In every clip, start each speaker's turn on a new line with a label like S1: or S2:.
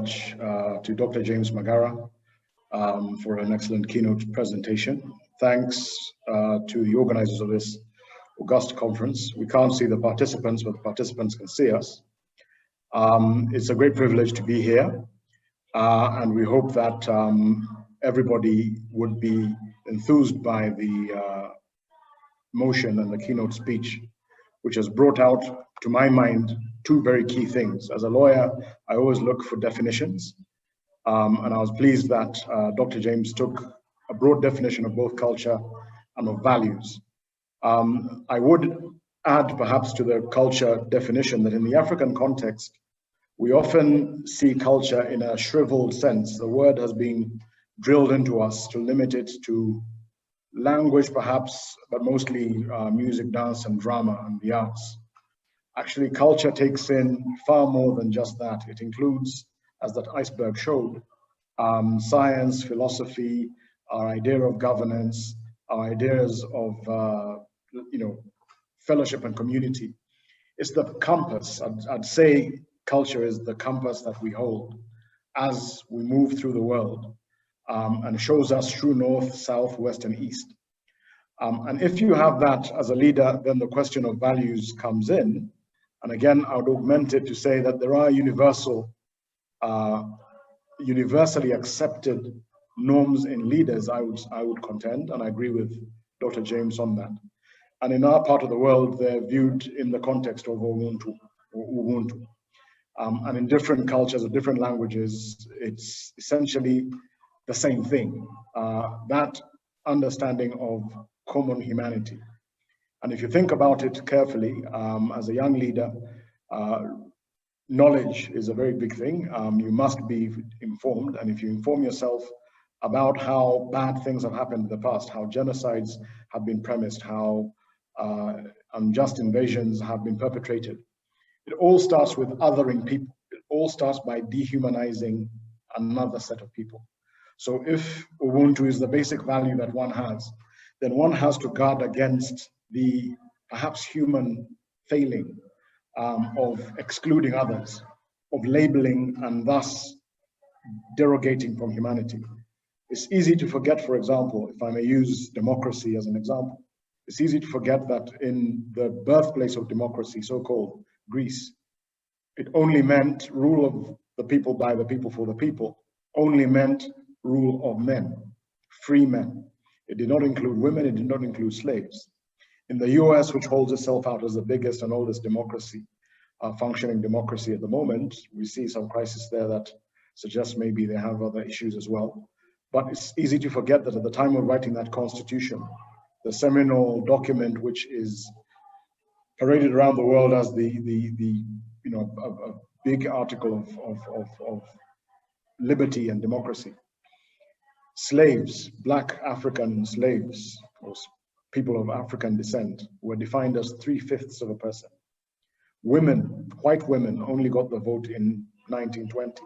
S1: much to Dr. James Magara for an excellent keynote presentation. Thanks to the organizers of this august conference. We can't see the participants, but the participants can see us. It's a great privilege to be here, and we hope that everybody would be enthused by the motion and the keynote speech, which has brought out, to my mind, two very key things. As a lawyer, I always look for definitions, and I was pleased that Dr. James took a broad definition of both culture and of values. I would add perhaps to the culture definition that in the African context, we often see culture in a shriveled sense. The word has been drilled into us to limit it to language perhaps, but mostly music, dance, and drama and the arts. Actually, culture takes in far more than just that. It includes, as that iceberg showed, science, philosophy, our idea of governance, our ideas of fellowship and community. It's the compass. I'd say culture is the compass that we hold as we move through the world, and shows us true north, south, west, and east. And if you have that as a leader, then the question of values comes in. And again, I would augment it to say that there are universally accepted norms in leaders, I would contend, and I agree with Dr. James on that. And in our part of the world, they're viewed in the context of Ubuntu. And in different cultures or different languages, it's essentially the same thing, that understanding of common humanity. And if you think about it carefully, as a young leader, knowledge is a very big thing. You must be informed, and if you inform yourself about how bad things have happened in the past, how genocides have been premised, how unjust invasions have been perpetrated, it all starts with othering people. It all starts by dehumanizing another set of people. So if Ubuntu is the basic value that one has, then one has to guard against the perhaps human failing of excluding others, of labeling and thus derogating from humanity. It's easy to forget, for example, if I may use democracy as an example, it's easy to forget that in the birthplace of democracy, so-called Greece, it only meant rule of the people by the people for the people, only meant rule of men, free men. It did not include women, it did not include slaves. In the US, which holds itself out as the biggest and oldest democracy, functioning democracy at the moment, we see some crisis there that suggests maybe they have other issues as well. But it's easy to forget that at the time of writing that constitution, the seminal document, which is paraded around the world as a big article of liberty and democracy. Slaves, Black African slaves, or people of African descent, were defined as 3/5 of a person. Women, white women, only got the vote in 1920.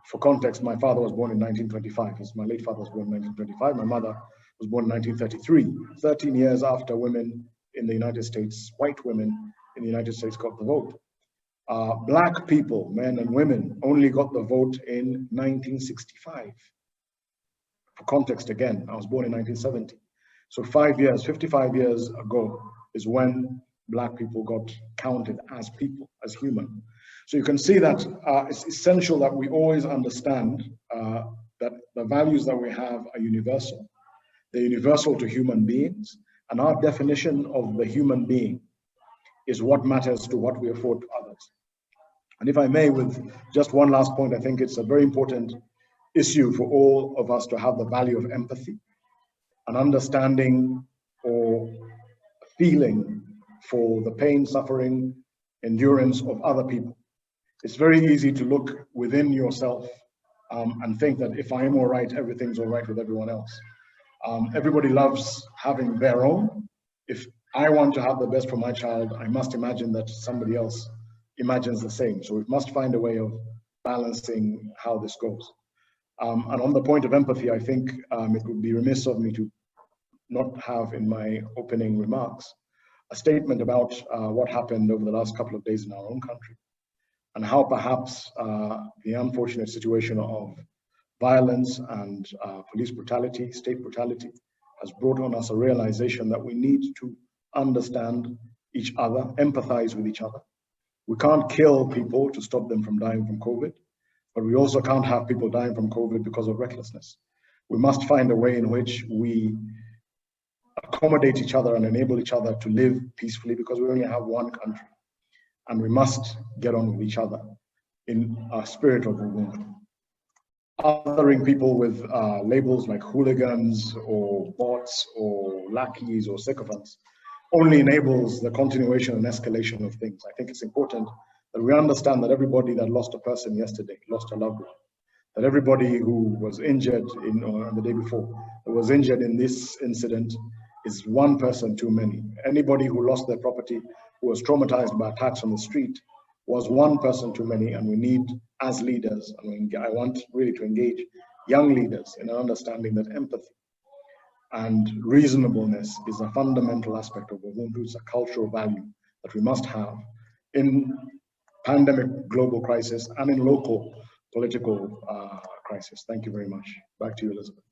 S1: For context, my father was born in 1925. My late father was born in 1925. My mother was born in 1933, 13 years after women in the United States, white women in the United States got the vote. Black people, men and women, only got the vote in 1965. For context again, I was born in 1970. So 55 years ago is when Black people got counted as people, as human. So you can see that it's essential that we always understand that the values that we have are universal. They're universal to human beings, and our definition of the human being is what matters to what we afford to others. And if I may, with just one last point, I think it's a very important issue for all of us to have the value of empathy, an understanding or feeling for the pain, suffering, endurance of other people. It's very easy to look within yourself and think that if I am all right, everything's all right with everyone else. Everybody loves having their own. If I want to have the best for my child, I must imagine that somebody else imagines the same. So we must find a way of balancing how this goes. And on the point of empathy, I think it would be remiss of me to not have in my opening remarks a statement about what happened over the last couple of days in our own country. and how perhaps the unfortunate situation of violence and police brutality, state brutality, has brought on us a realization that we need to understand each other, empathize with each other. We can't kill people to stop them from dying from COVID, but we also can't have people dying from COVID because of recklessness. We must find a way in which we accommodate each other and enable each other to live peacefully, because we only have one country, and we must get on with each other in a spirit of Ubuntu. Othering people with labels like hooligans or bots or lackeys or sycophants only enables the continuation and escalation of things. I think it's important that we understand that everybody that lost a person yesterday lost a loved one, that everybody who was injured on the day before, who was injured in this incident, is one person too many. Anybody who lost their property, who was traumatized by attacks on the street, was one person too many. And we need, as leaders, I want really to engage young leaders in an understanding that empathy and reasonableness is a fundamental aspect of Ubuntu. It's a cultural value that we must have in pandemic global crisis and in local political crisis. Thank you very much. Back to you, Elizabeth.